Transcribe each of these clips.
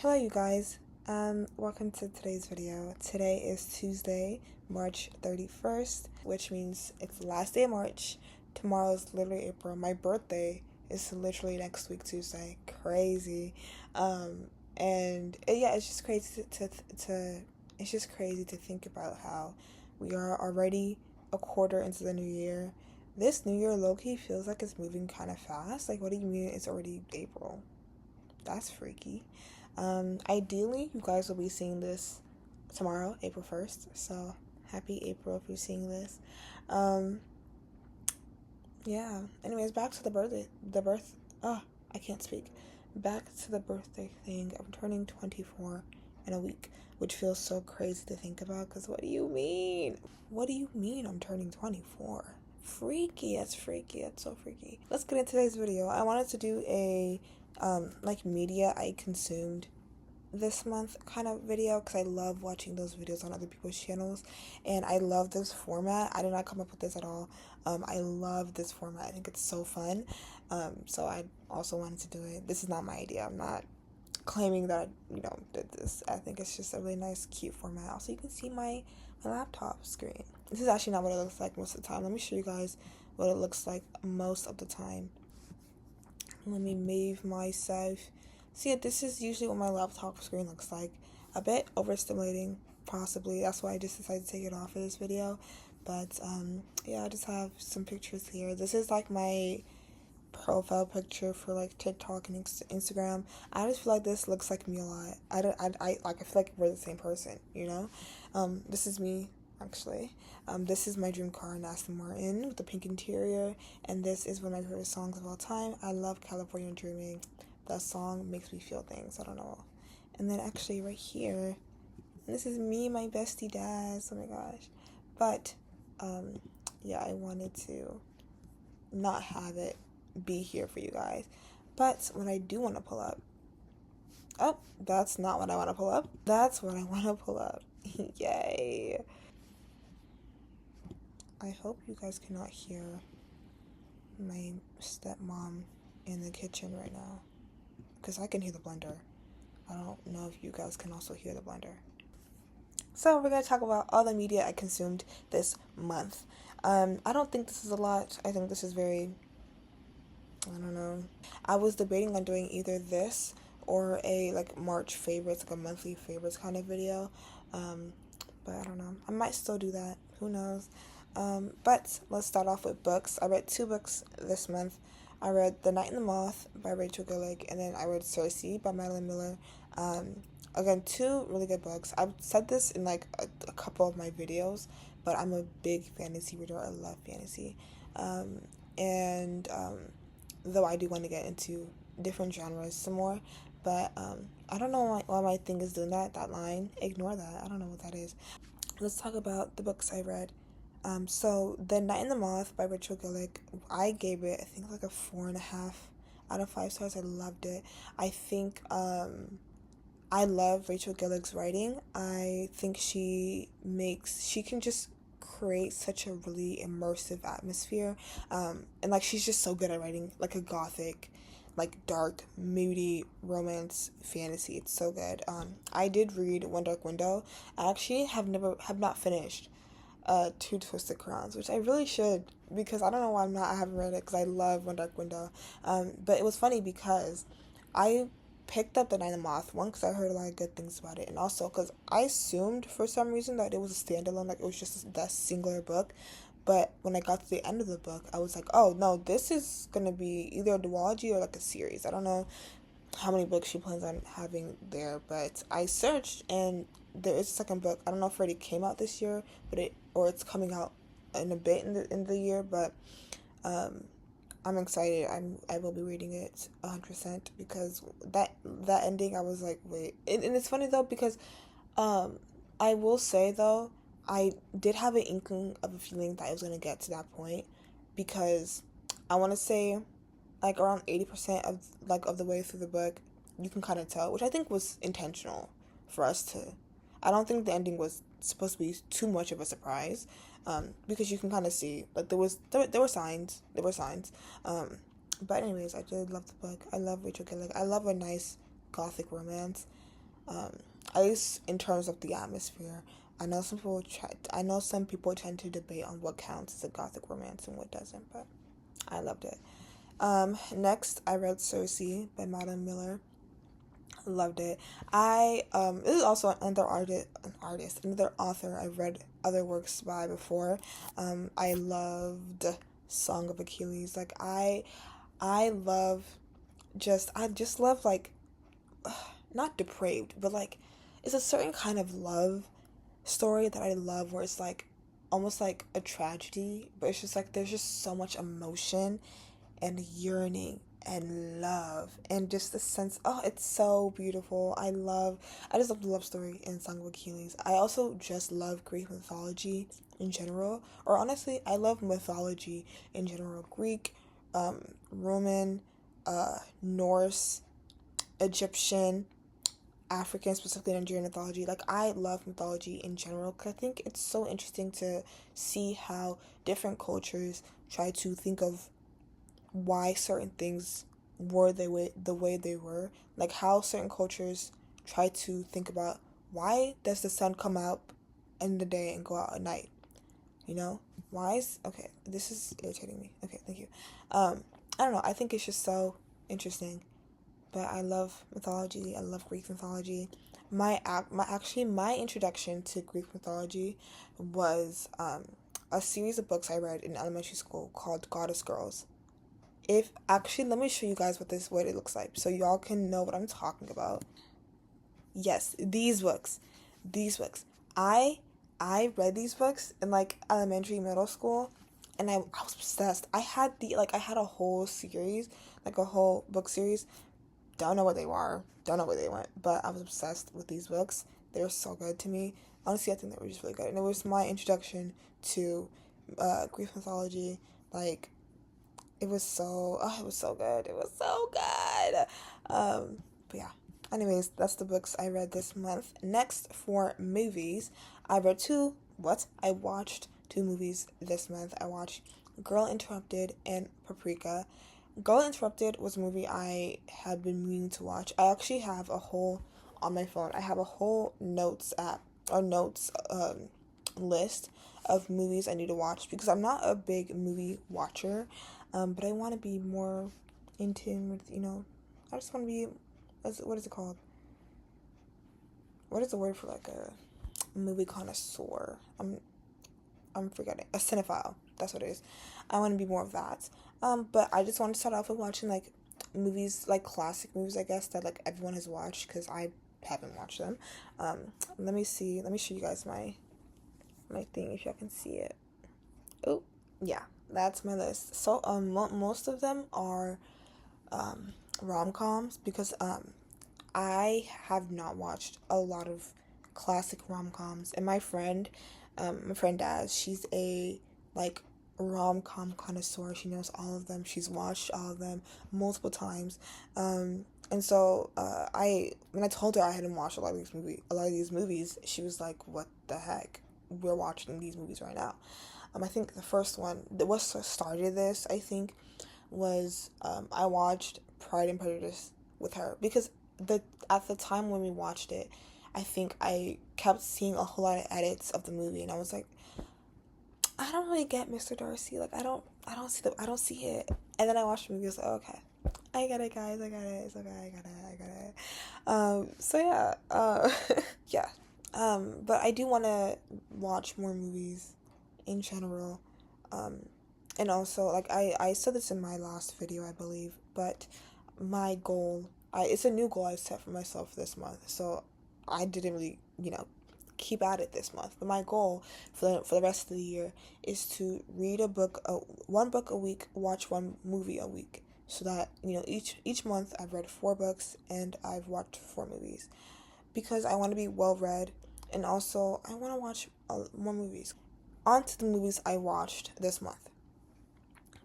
Hello you guys, welcome to today's video. Today is Tuesday, March 31st, which means it's the last day of March. Tomorrow is literally April. My birthday is literally next week Tuesday. Crazy. Yeah, it's just crazy it's just crazy to think about how we are already a quarter into the new year. This new year low-key feels like it's moving kind of fast. Like, what do you mean it's already April? That's freaky. Ideally, you guys will be seeing this tomorrow, April 1st. So, happy April if you're seeing this. Yeah. Anyways, back to I can't speak. Back to the birthday thing. I'm turning 24 in a week, which feels so crazy to think about, because what do you mean? What do you mean I'm turning 24? Freaky. That's freaky. That's so freaky. Let's get into today's video. I wanted to do a media I consumed this month kind of video, because I love watching those videos on other people's channels, and I love this format. I did not come up with this at all. I love this format. I think it's so fun. So I also wanted to do it. This is not my idea. I'm not claiming that I did this. I think it's just a really nice, cute format. Also, you can see my laptop screen. This is actually not what it looks like most of the time. Let me show you guys what it looks like most of the time. Let me move myself. See, this is usually what my laptop screen looks like. A bit overstimulating, possibly. That's why I just decided to take it off for this video. But, yeah, I just have some pictures here. This is, like, my profile picture for, like, TikTok and Instagram. I just feel like this looks like me a lot. I feel like we're the same person, you know? This is me, actually. This is my dream car, an Aston Martin with the pink interior, and this is one of my favorite songs of all time. I love California Dreaming. That song makes me feel things, I don't know. And then actually right here, this is me, my bestie Daz. Oh my gosh. But yeah, I wanted to not have it be here for you guys. But what I do want to pull up, oh, that's not what I want to pull up. That's what I want to pull up. Yay. I hope you guys cannot hear my stepmom in the kitchen right now, because I can hear the blender. I don't know if you guys can also hear the blender. So we're going to talk about all the media I consumed this month. I don't think this is a lot. I think this is very, I don't know. I was debating on doing either this or a like March favorites, like a monthly favorites kind of video. But I don't know. I might still do that. Who knows? But let's start off with books. I read 2 books this month. I read The Night and the Moth by Rachel Gillick, and then I read Circe by Madeline Miller. Again, 2 really good books. I've said this in like a couple of my videos, but I'm a big fantasy reader. I love fantasy. Though I do want to get into different genres some more, but I don't know why my thing is doing that line. Ignore that. I don't know what that is. Let's talk about the books I read. So The Night and the Moth by Rachel Gillick, I gave it, I think, like a 4.5 out of 5 stars. I loved it. I think, I love Rachel Gillick's writing. I think she can just create such a really immersive atmosphere. And, like, she's just so good at writing, like, a gothic, like, dark, moody romance fantasy. It's so good. I did read One Dark Window. I actually have not finished Two Twisted Crowns, which I really should, because I don't know why I haven't read it, because I love One Dark Window. But it was funny because I picked up The Night and the Moth one because I heard a lot of good things about it, and also because I assumed for some reason that it was a standalone, like it was just that singular book. But when I got to the end of the book, I was like, oh no, this is gonna be either a duology or like a series. I don't know how many books she plans on having there, but I searched and there is a second book. I don't know if it already came out this year, or it's coming out in a bit in the year, but I'm excited. I will be reading it 100%, because that ending, I was like, wait. And it's funny though, because I will say though, I did have an inkling of a feeling that I was gonna get to that point, because I want to say like around 80% of the way through the book, you can kind of tell, which I think was intentional for us to. I don't think the ending was supposed to be too much of a surprise, because you can kind of see, like, there were signs. But anyways, I did love the book. I love Rachel Gillick. I love a nice gothic romance. At least in terms of the atmosphere. I know some people tend to debate on what counts as a gothic romance and what doesn't, but I loved it. Next, I read Circe by Madeline Miller. Loved it. This is also another author I've read other works by before. I loved Song of Achilles. Like I love I just love like not depraved, but like it's a certain kind of love story that I love where it's like almost like a tragedy, but it's just like there's just so much emotion and yearning and love and just the sense. Oh, it's so beautiful. I just love the love story in Song of Achilles. I also just love Greek mythology in general, or honestly I love mythology in general. Greek, Roman, Norse, Egyptian, African, specifically Nigerian mythology. Like, I love mythology in general because I think it's so interesting to see how different cultures try to think of why certain things were the way they were. Like, how certain cultures try to think about why does the sun come out in the day and go out at night? You know? Okay, this is irritating me. Okay, thank you. I don't know. I think it's just so interesting. But I love mythology. I love Greek mythology. My introduction to Greek mythology was a series of books I read in elementary school called Goddess Girls. If actually, let me show you guys what it looks like so y'all can know what I'm talking about. Yes, these books. I read these books in like elementary, middle school, and I was obsessed. I had a whole series, like a whole book series. Don't know what they were. Don't know where they went. But I was obsessed with these books. They were so good to me. Honestly, I think they were just really good. And it was my introduction to Greek mythology. Like, it was so good. It was so good. But yeah. Anyways, that's the books I read this month. Next, for movies, I watched 2 movies this month. I watched Girl Interrupted and Paprika. Girl Interrupted was a movie I had been meaning to watch. I actually have on my phone, I have a whole notes app, or notes list of movies I need to watch because I'm not a big movie watcher, but I want to be more in tune with, I just want to be, what is it called? What is the word for like a movie connoisseur? I'm forgetting. A cinephile. That's what it is. I want to be more of that. But I just want to start off with watching like movies, like classic movies, I guess, that like everyone has watched because I haven't watched them. Let me see. Let me show you guys my thing if y'all can see it. Oh, yeah, that's my list. So most of them are rom-coms because I have not watched a lot of classic rom-coms, and my friend Daz, she's a like rom-com connoisseur. She knows all of them. She's watched all of them multiple times. And so when I told her I hadn't watched a lot of these movies, she was like, "What the heck? We're watching these movies right now." I think the first one that was started this, I think, was I watched Pride and Prejudice with her because at the time when we watched it, I think I kept seeing a whole lot of edits of the movie, and I was like, I don't really get Mr. Darcy. Like, I don't see it. And then I watched the movie. I was like, oh, okay, I get it, guys. I get it. It's okay. I get it. So yeah. Yeah. But I do want to watch more movies in general. And also, like, I said this in my last video, I believe, but my goal, it's a new goal I set for myself this month, so I didn't really, keep at it this month, but my goal for the rest of the year is to read one book a week, watch one movie a week, so that, each month I've read 4 books and I've watched 4 movies, because I want to be well read, and also I want to watch more movies. On to the movies I watched this month.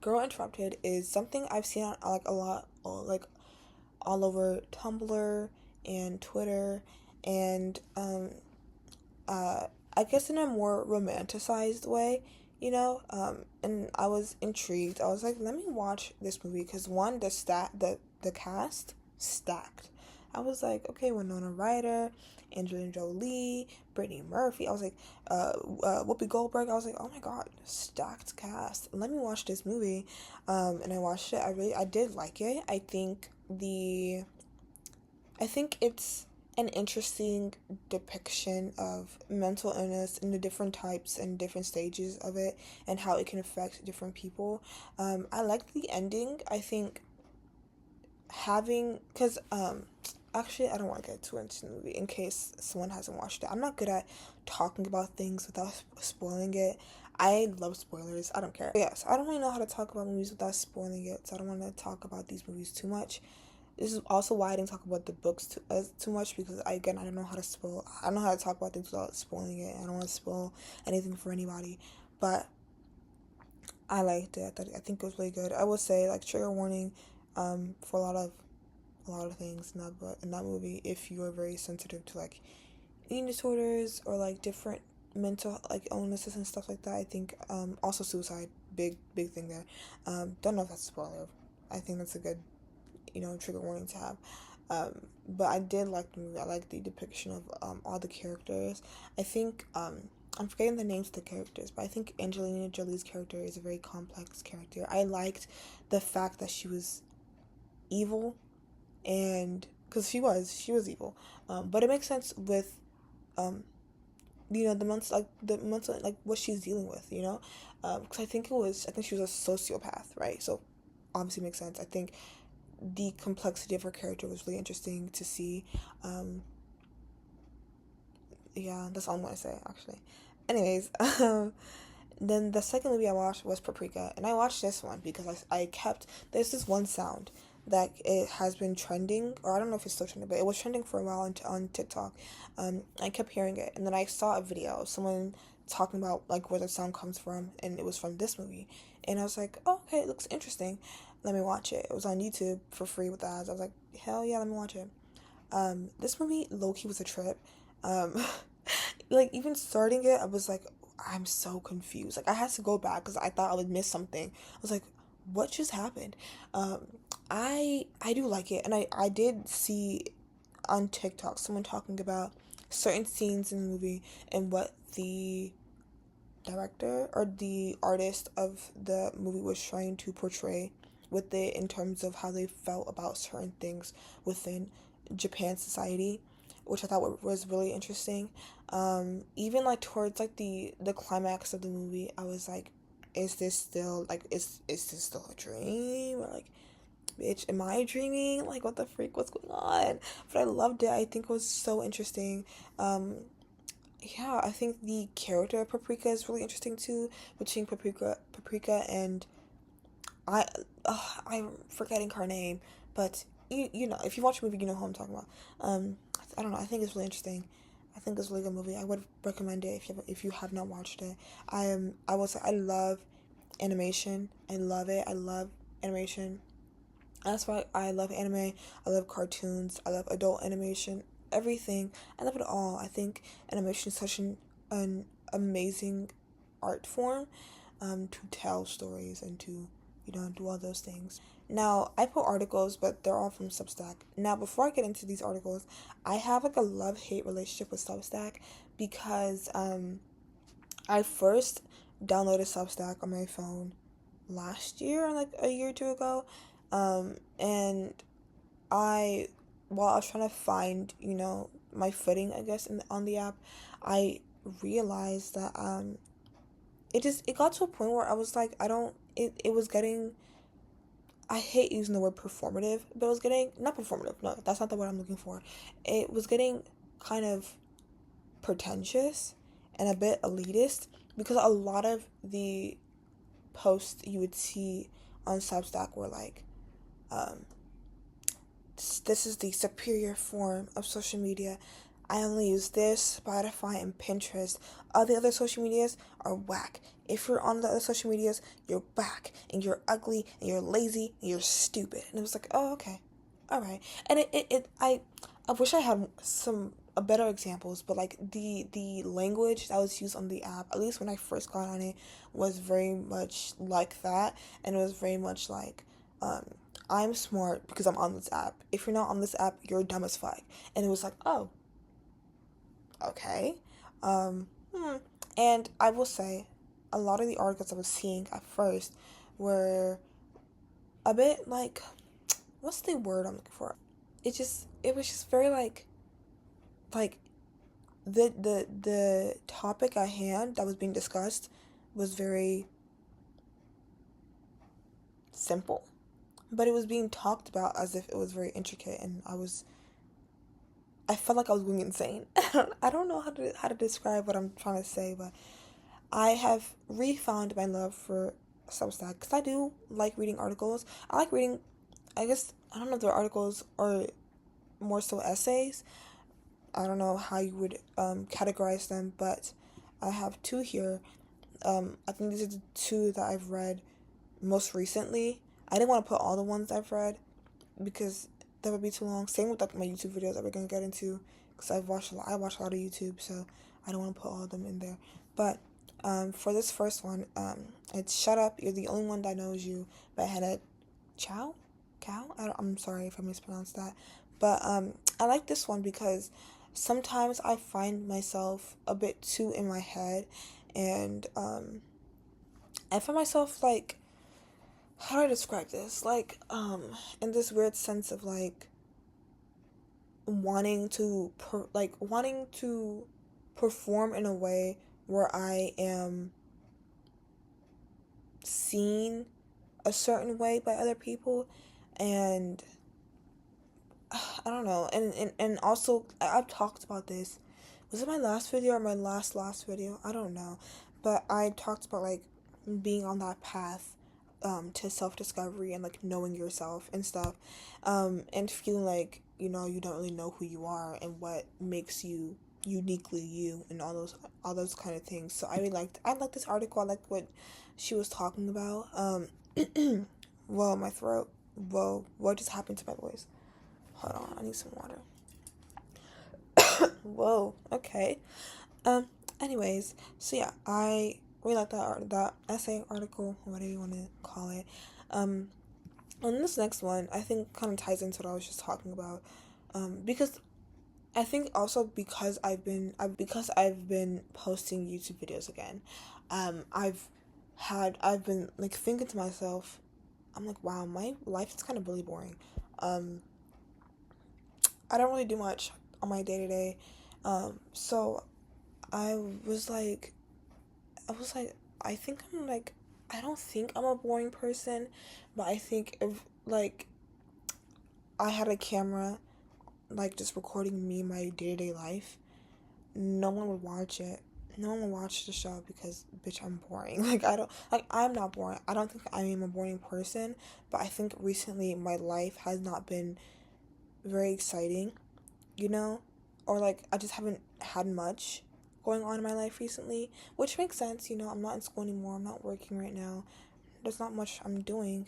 Girl Interrupted is something I've seen on like a lot, like all over Tumblr and Twitter, and I guess in a more romanticized way, and I was intrigued. I was like, let me watch this movie because one, the cast stacked. I was like, okay, Winona Ryder, Angelina Jolie, Brittany Murphy. I was like, Whoopi Goldberg. I was like, oh my god, stacked cast. Let me watch this movie. And I watched it. I did like it. I think it's an interesting depiction of mental illness and the different types and different stages of it and how it can affect different people. I liked the ending. I think because actually I don't want to get too into the movie in case someone hasn't watched it. I'm not good at talking about things without spoiling it. I love spoilers. I don't care. Yes, I don't really know how to talk about movies without spoiling it, so I don't want to talk about these movies too much. This is also why I didn't talk about the books too much, because I don't know how to spoil. I don't know how to talk about things without spoiling it. I don't want to spoil anything for anybody, but I liked it. I think it was really good. I would say like trigger warning, for a lot of things in that movie. If you are very sensitive to like eating disorders or like different mental like illnesses and stuff like that, I think also suicide, big thing there. Don't know if that's a spoiler. I think that's a good trigger warning to have. But I did like the movie. I like the depiction of all the characters. I think I'm forgetting the names of the characters, but I think Angelina Jolie's character is a very complex character. I liked the fact that she was evil, and because she was evil, but it makes sense with um the mental like what she's dealing with, because I think she was a sociopath, right? So obviously makes sense. I think the complexity of her character was really interesting to see. Yeah, that's all I'm gonna say actually. Anyways, then the second movie I watched was Paprika, and I watched this one because I kept there's this one sound that it has been trending, or I don't know if it's still trending, but it was trending for a while on TikTok. I kept hearing it, and then I saw a video of someone talking about like where the sound comes from, and it was from this movie, and I was like, oh, okay, it looks interesting. Let me watch it. It was on YouTube for free with ads. I was like, hell yeah, let me watch it. This movie low-key was a trip. Um, like even starting it, I was like, I'm so confused. Like I had to go back because I thought I would miss something. I was like, what just happened? Um, I do like it, and I did see on TikTok someone talking about certain scenes in the movie and what the director or the artist of the movie was trying to portray with it in terms of how they felt about certain things within Japan society, which I thought was really interesting. Even like towards like the climax of the movie, I was like, is this still like is this still a dream, or like, bitch, am I dreaming? Like, what the freak? What's going on? But I loved it. I think it was so interesting. Um, yeah, I think the character of Paprika is really interesting too. Between Paprika and I, I'm forgetting her name, but you know, if you watch the movie, you know who I'm talking about. I don't know. I think it's really interesting. I think it's a really good movie. I would recommend it if you have not watched it. I will say I love animation. I love it. I love animation. That's why I love anime. I love cartoons. I love adult animation. Everything. I love it all. I think animation is such an amazing art form, to tell stories and to do all those things. Now I put articles, but they're all from Substack. Now before I get into these articles, I have like a love hate relationship with Substack because I first downloaded Substack on my phone last year, like a year or two ago, and I while I was trying to find my footing, I guess, on the app, I realized that it got to a point where I was like, I don't it was getting, I hate using the word performative, but it was getting, not performative, no, that's not the word I'm looking for. It was getting kind of pretentious and a bit elitist, because a lot of the posts you would see on Substack were like, this is the superior form of social media. I only use this, Spotify, and Pinterest. All the other social medias are whack. If you're on the other social medias, you're whack, and you're ugly, and you're lazy, and you're stupid. And it was like, oh, okay, all right. And I wish I had a better examples, but like the language that was used on the app, at least when I first got on it, was very much like that, and it was very much like, I'm smart because I'm on this app. If you're not on this app, you're dumb as fuck. And it was like, oh, okay. Um, hmm. And I will say, a lot of the articles I was seeing at first were a bit like, what's the word I'm looking for? It was just very like the topic at hand that was being discussed was very simple, but it was being talked about as if it was very intricate, and I felt like I was going insane. I don't know how to describe what I'm trying to say, but I have refound my love for Substack because I do like reading articles. I like reading, I guess, I don't know if they're articles or more so essays. I don't know how you would categorize them, but I have two here. I think these are the two that I've read most recently. I didn't want to put all the ones I've read because that would be too long. Same with like my YouTube videos that we're gonna get into, because I watch a lot of YouTube, so I don't want to put all of them in there. But for this first one, it's "Shut Up, You're the Only One That Knows You" by Hannah Chow. Cow. I'm sorry if I mispronounced that, but I like this one because sometimes I find myself a bit too in my head, and I find myself like, how do I describe this? Like, in this weird sense of like wanting to perform in a way where I am seen a certain way by other people, and I don't know, and also I've talked about this. Was it my last video or my last video? I don't know, but I talked about like being on that path to self-discovery and like knowing yourself and stuff, and feeling like, you know, you don't really know who you are and what makes you uniquely you and all those kind of things. So I liked this article. I liked what she was talking about. Whoa, my throat. Whoa, what just happened to my voice? Hold on, I need some water. Whoa, okay. Um, anyways, so yeah, I really like that essay, article, whatever you want to call it. Um, and this next one, I think, kind of ties into what I was just talking about. Because I think also because I've been posting YouTube videos again. I've been like thinking to myself, I'm like, wow, my life is kind of really boring. Um, I don't really do much on my day to day. So I was like, I was like, I think I'm like, I don't think I'm a boring person, but I think if like I had a camera, like just recording me my day to day life, no one would watch it. No one would watch the show because, bitch, I'm boring. I'm not boring. I don't think I am a boring person, but I think recently my life has not been very exciting, you know? Or like I just haven't had much going on in my life recently, which makes sense, you know. I'm not in school anymore. I'm not working right now. There's not much I'm doing,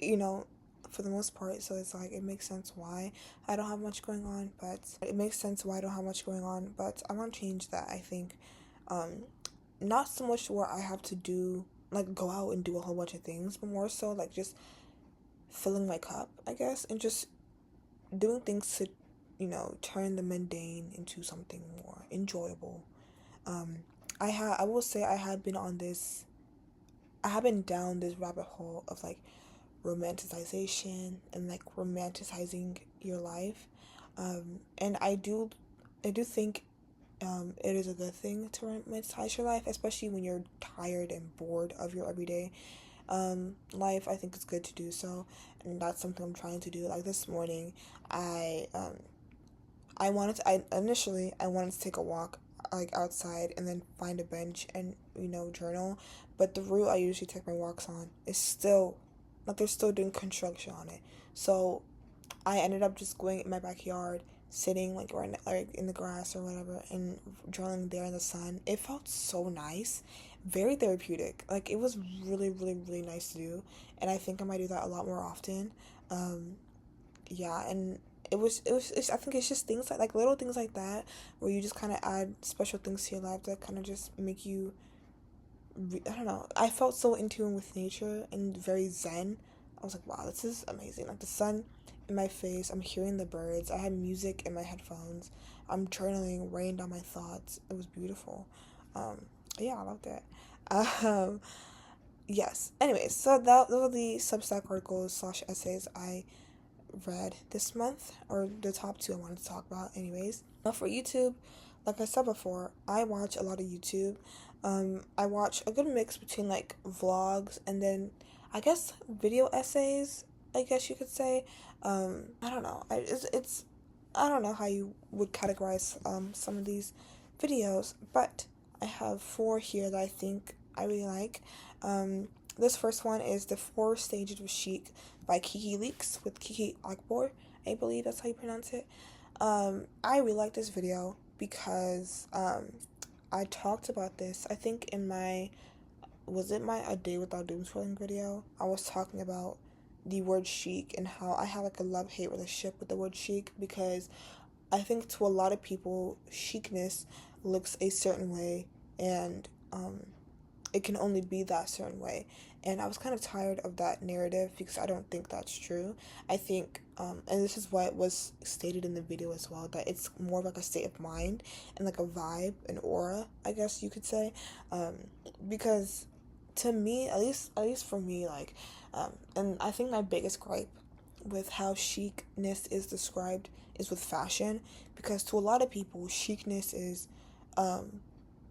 you know, for the most part. So it's like it makes sense why I don't have much going on, but it makes sense why I don't have much going on, but I want to change that, I think. Um Not so much where I have to do like go out and do a whole bunch of things, but more so like just filling my cup, I guess, and just doing things to, you know, turn the mundane into something more enjoyable. Um, I will say I have been down this rabbit hole of like romanticization and like romanticizing your life, and I do think it is a good thing to romanticize your life, especially when you're tired and bored of your everyday life. I think it's good to do so, and that's something I'm trying to do. Like this morning, I um, I wanted to take a walk like outside and then find a bench and, you know, journal, but the route I usually take my walks on is still like they're still doing construction on it. So I ended up just going in my backyard, sitting like in the grass or whatever, and journaling there in the sun. It felt so nice, very therapeutic. Like it was really, really, really nice to do, and I think I might do that a lot more often. Um, yeah, and I think it's just things like little things like that where you just kind of add special things to your life that kind of just make you, I don't know. I felt so in tune with nature and very zen I was like, wow, this is amazing. Like the sun in my face, I'm hearing the birds, I had music in my headphones, I'm journaling, writing down my thoughts. It was beautiful. Um, yeah, I loved it. Um, yes. Anyways, so those are the Substack articles slash essays I read this month, or the top two I wanted to talk about. Anyways, now for YouTube, like I said before, I watch a lot of YouTube. I watch a good mix between like vlogs and then I guess video essays, I guess you could say. I don't know. It's I don't know how you would categorize some of these videos, but I have four here that I think I really like. This first one is The Four Stages of Chic by Kiki Leaks with Kiki Akbor. I believe that's how you pronounce it. I really like this video because I talked about this, I think in my, was it my A Day Without Doom Scrolling video? I was talking about the word chic and how I have like a love-hate relationship with the word chic, because I think to a lot of people, chicness looks a certain way, and it can only be that certain way. And I was kind of tired of that narrative because I don't think that's true. I think, and this is what was stated in the video as well, that it's more of like a state of mind and like a vibe, an aura, I guess you could say. Because to me, at least for me, like, and I think my biggest gripe with how chicness is described is with fashion, because to a lot of people, chicness is,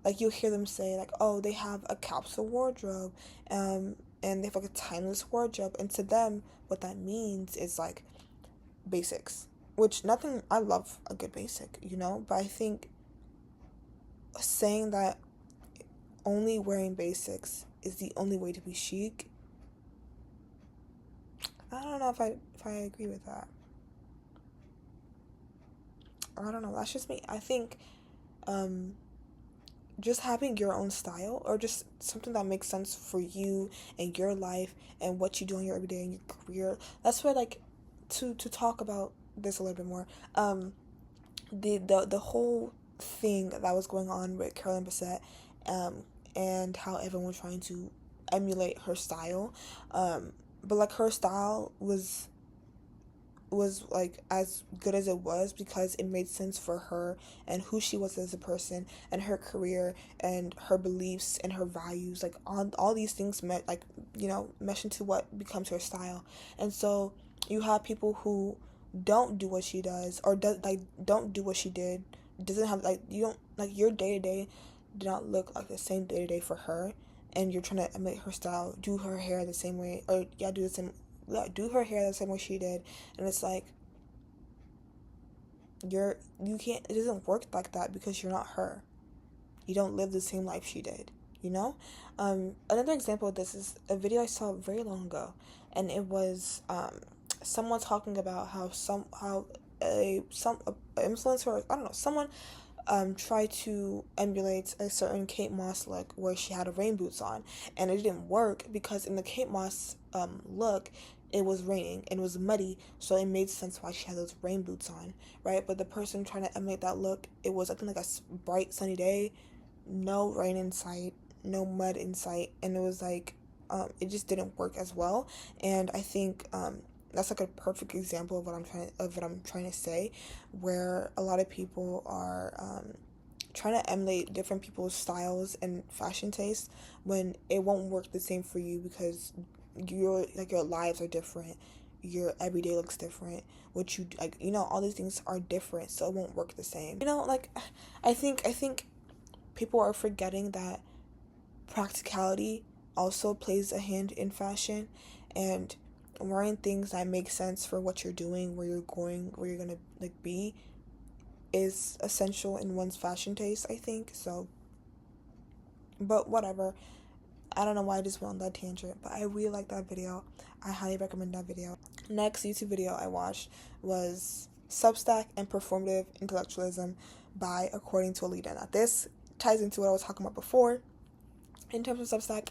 like you'll hear them say like, oh, they have a capsule wardrobe, and they have like a timeless wardrobe, and to them what that means is like basics, which nothing, I love a good basic, but I think saying that only wearing basics is the only way to be chic, I don't know if I agree with that. I don't know, that's just me. I think just having your own style, or just something that makes sense for you and your life and what you do in your everyday and your career. That's where, like, to talk about this a little bit more, the whole thing that was going on with Carolyn Bessette, and how everyone was trying to emulate her style, but like her style was like as good as it was because it made sense for her and who she was as a person and her career and her beliefs and her values, like all these things met, like, mesh into what becomes her style. And so you have people who don't do what she does, or don't do what she did, doesn't have, like, you don't, like, your day-to-day did not look like the same day-to-day for her, and you're trying to emulate her style, do her hair the same way, or do her hair the same way she did, and it's like, you can't, it doesn't work like that because you're not her. You don't live the same life she did, Another example of this is a video I saw very long ago, and it was someone talking about how a influencer, I don't know, someone tried to emulate a certain Kate Moss look where she had rain boots on, and it didn't work because in the Kate Moss look, it was raining and it was muddy, so it made sense why she had those rain boots on, right? But the person trying to emulate that look, it was, I think, like a bright sunny day, no rain in sight, no mud in sight, and it was like, it just didn't work as well. And I think that's like a perfect example of what I'm trying to say, where a lot of people are trying to emulate different people's styles and fashion tastes when it won't work the same for you, because your lives are different, your everyday looks different, what you like, all these things are different, so it won't work the same. Like, I think people are forgetting that practicality also plays a hand in fashion, and wearing things that make sense for what you're doing, where you're going, where you're gonna like be, is essential in one's fashion taste, I think. So, but whatever, I don't know why I just went on that tangent, but I really like that video. I highly recommend that video. Next YouTube video I watched was Substack and Performative Intellectualism by According to Alita. Now this ties into what I was talking about before. In terms of Substack,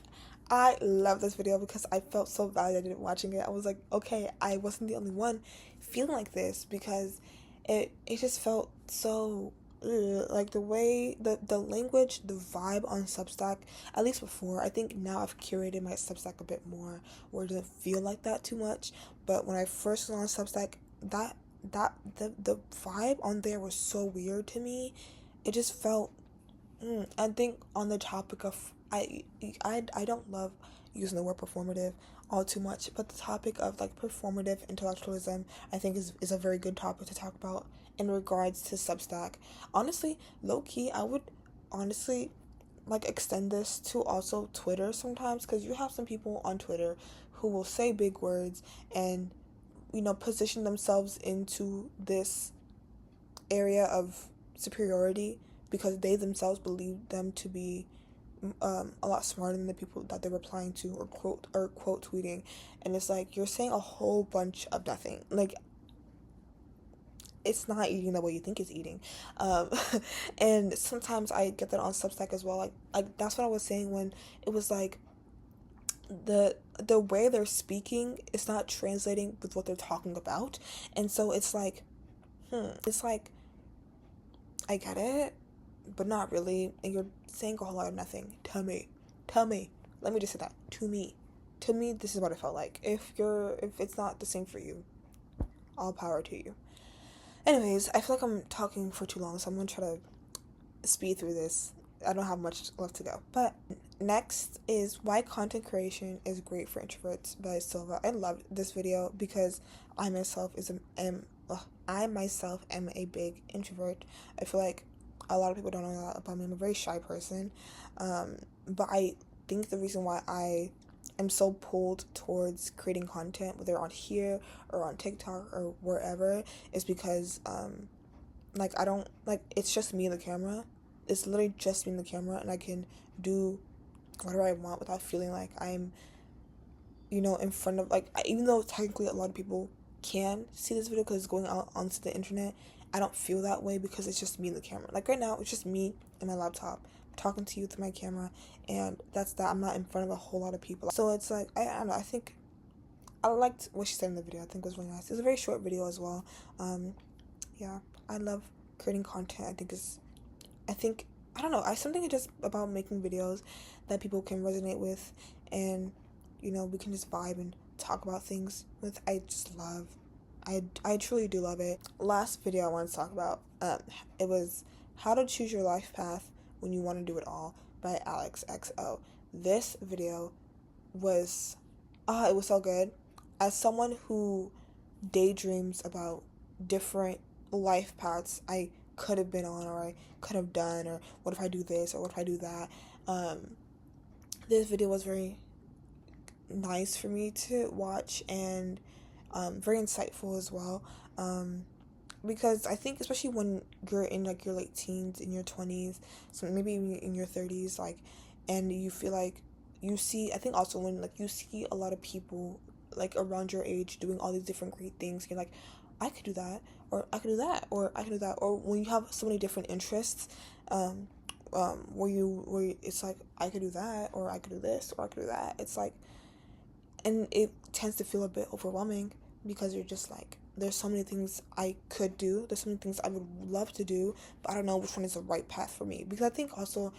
I love this video because I felt so validated watching it. I was like, okay, I wasn't the only one feeling like this, because it just felt so like the way the language, the vibe on Substack, at least before. I think now I've curated my Substack a bit more where it doesn't feel like that too much. But when I first was on Substack, the vibe on there was so weird to me. It just felt. I think on the topic of I don't love using the word performative all too much, but the topic of like performative intellectualism I think is a very good topic to talk about in regards to Substack. Honestly, low key, I would honestly like extend this to also Twitter sometimes, because you have some people on Twitter who will say big words and position themselves into this area of superiority because they themselves believe them to be a lot smarter than the people that they're replying to or quote tweeting. And it's like you're saying a whole bunch of nothing. Like, it's not eating the way you think it's eating. um, and sometimes I get that on Substack as well. Like that's what I was saying when it was like the way they're speaking is not translating with what they're talking about. And so it's like it's like I get it, but not really. And you're saying a whole lot of nothing. Tell me. Let me just say that. To me, this is what it felt like. If it's not the same for you, all power to you. Anyways, I feel like I'm talking for too long, so I'm gonna try to speed through this. I don't have much left to go. But next is why content creation is great for introverts by Silva. I loved this video because I myself am a big introvert. I feel like a lot of people don't know that about me. I'm a very shy person. But I think the reason why I am so pulled towards creating content, whether on here or on TikTok or wherever, is because like I don't like it's just me and the camera. It's literally just me and the camera, and I can do whatever I want without feeling like I'm in front of even though technically a lot of people can see this video because it's going out onto the internet. I don't feel that way because it's just me and the camera. Like right now, it's just me and my laptop talking to you through my camera, and that's that. I'm not in front of a whole lot of people. So it's like I don't know. I think I liked what she said in the video. I think it was really nice. It was a very short video as well. Yeah, I love creating content. I think I don't know. Something just about making videos that people can resonate with, and we can just vibe and talk about things with. I just love. I truly do love it. Last video I wanted to talk about. It was how to choose your life path when you want to do it all by Alex XO. This video was, it was so good. As someone who daydreams about different life paths I could have been on, or I could have done, or what if I do this, or what if I do that, this video was very nice for me to watch, and very insightful as well, because I think especially when you're in like your late teens, in your 20s, so maybe in your 30s, like, and you feel like you see, I think also when like you see a lot of people like around your age doing all these different great things, you're like, I could do that, or I could do that, or I could do that. Or when you have so many different interests, where it's like, I could do that, or I could do this, or I could do that. It's like, and it tends to feel a bit overwhelming because you're just like, there's so many things I could do, there's so many things I would love to do, but I don't know which one is the right path for me. Because I think also,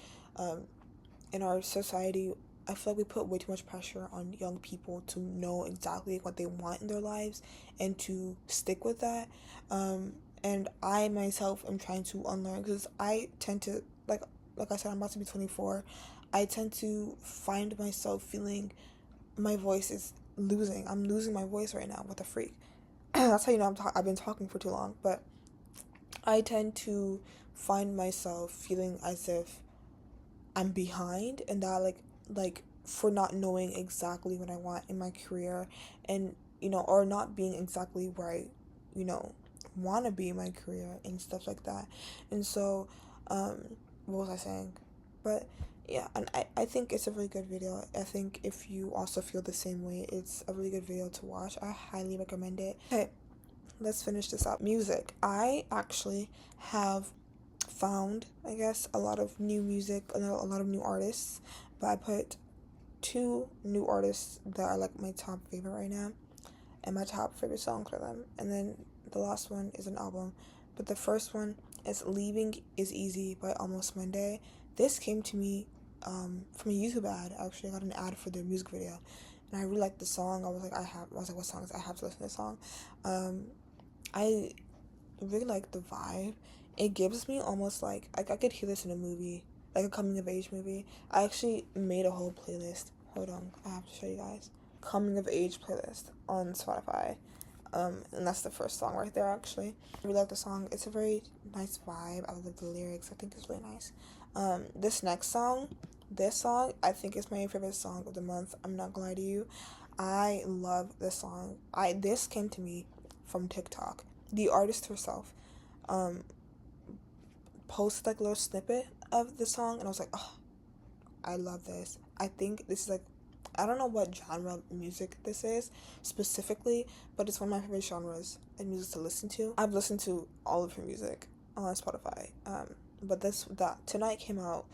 in our society, I feel like we put way too much pressure on young people to know exactly what they want in their lives and to stick with that. And I myself am trying to unlearn, because I tend to, like I said, I'm about to be 24. I tend to find myself feeling my voice is losing. I'm losing my voice right now. What the freak? That's how you know I've been talking for too long. But I tend to find myself feeling as if I'm behind, and that like for not knowing exactly what I want in my career, and or not being exactly where I want to be in my career and stuff like that. And so what was I saying? But yeah, and I think it's a really good video. I think if you also feel the same way, it's a really good video to watch. I highly recommend it. Okay, let's finish this up. Music. I actually have found, I guess, a lot of new music, a lot of new artists, but I put 2 new artists that are like my top favorite right now, and my top favorite song for them. And then the last one is an album. But the first one It's Leaving Is Easy by Almost Monday. This came to me from a YouTube ad. Actually, I got an ad for their music video, and I really liked the song. I was like, what song is? I have to listen to this song. I really like the vibe. It gives me almost like I could hear this in a movie, like a coming of age movie. I actually made a whole playlist. Hold on, I have to show you guys. Coming of age playlist on Spotify. And that's the first song right there, actually. I really like the song. It's a very nice vibe. I love the lyrics. I think it's really nice. This next song, this song, I think is my favorite song of the month. I'm not gonna lie to you. I love this song. This came to me from TikTok. The artist herself posted like a little snippet of the song, and I was like, oh, I love this. I think this is like, I don't know what genre of music this is specifically, but it's one of my favorite genres of music to listen to. I've listened to all of her music on Spotify, but that Tonight came out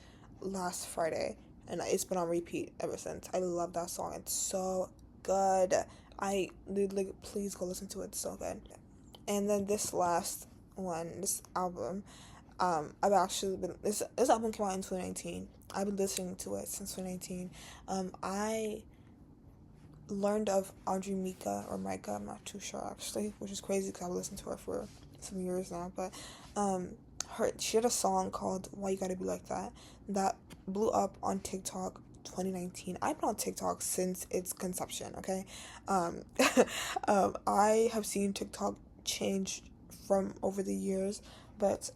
last Friday, and it's been on repeat ever since. I love that song. It's so good. I literally, please go listen to it. It's so good. And then this last one, this album, I've actually been, this album came out in 2019. I've been listening to it since 2019. I learned of Audrey Mika, or Micah, I'm not too sure actually, which is crazy because I've listened to her for some years now, but she had a song called Why You Gotta Be Like that blew up on TikTok 2019. I've been on TikTok since its conception, okay? I have seen TikTok change from over the years, but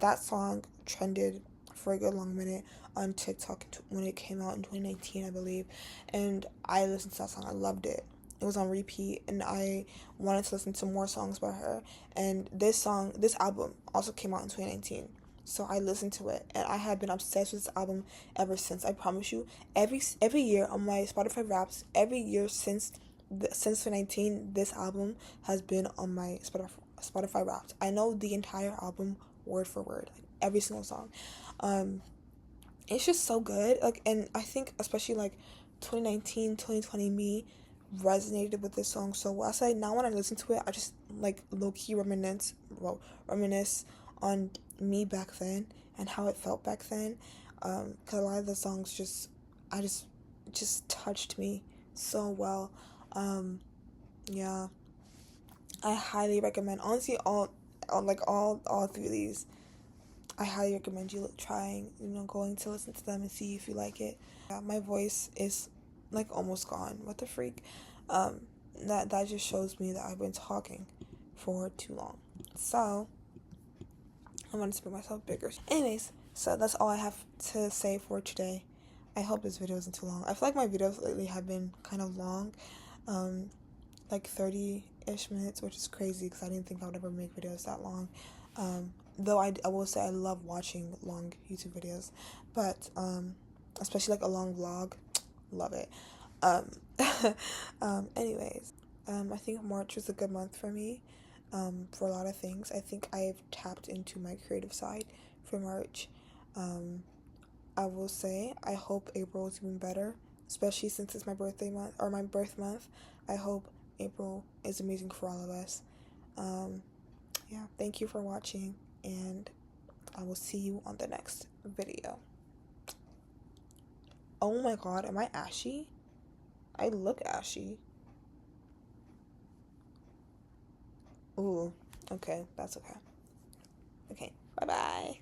that song trended for a good long minute on TikTok when it came out in 2019, I believe, and I listened to that song. I loved it. It was on repeat, and I wanted to listen to more songs by her. And this album also came out in 2019, so I listened to it, and I have been obsessed with this album ever since. I promise you, every year on my Spotify Wraps, every year since 2019, this album has been on my Spotify Wrapped. I know the entire album word for word, like every single song. It's just so good. Like, and I think especially like 2019, 2020 me resonated with this song so well. So now when I listen to it, I just like low key reminisce on me back then and how it felt back then. Cause a lot of the songs just touched me so well. Yeah. I highly recommend, honestly, all three of these. I highly recommend you trying, going to listen to them and see if you like it. Yeah, my voice is like almost gone. What the freak? That just shows me that I've been talking for too long. So I want to make myself bigger. Anyways, so that's all I have to say for today. I hope this video isn't too long. I feel like my videos lately have been kind of long, like 30-ish minutes, which is crazy because I didn't think I would ever make videos that long. Though I will say I love watching long YouTube videos, but especially like a long vlog, love it. Anyways, I think March was a good month for me, for a lot of things. I think I've tapped into my creative side for March. I will say I hope April is even better, especially since it's my birthday month, or my birth month. I hope April is amazing for all of us. Yeah, thank you for watching, and I will see you on the next video. Oh my god, am I ashy? I look ashy. Ooh, okay, that's okay. Okay, bye-bye.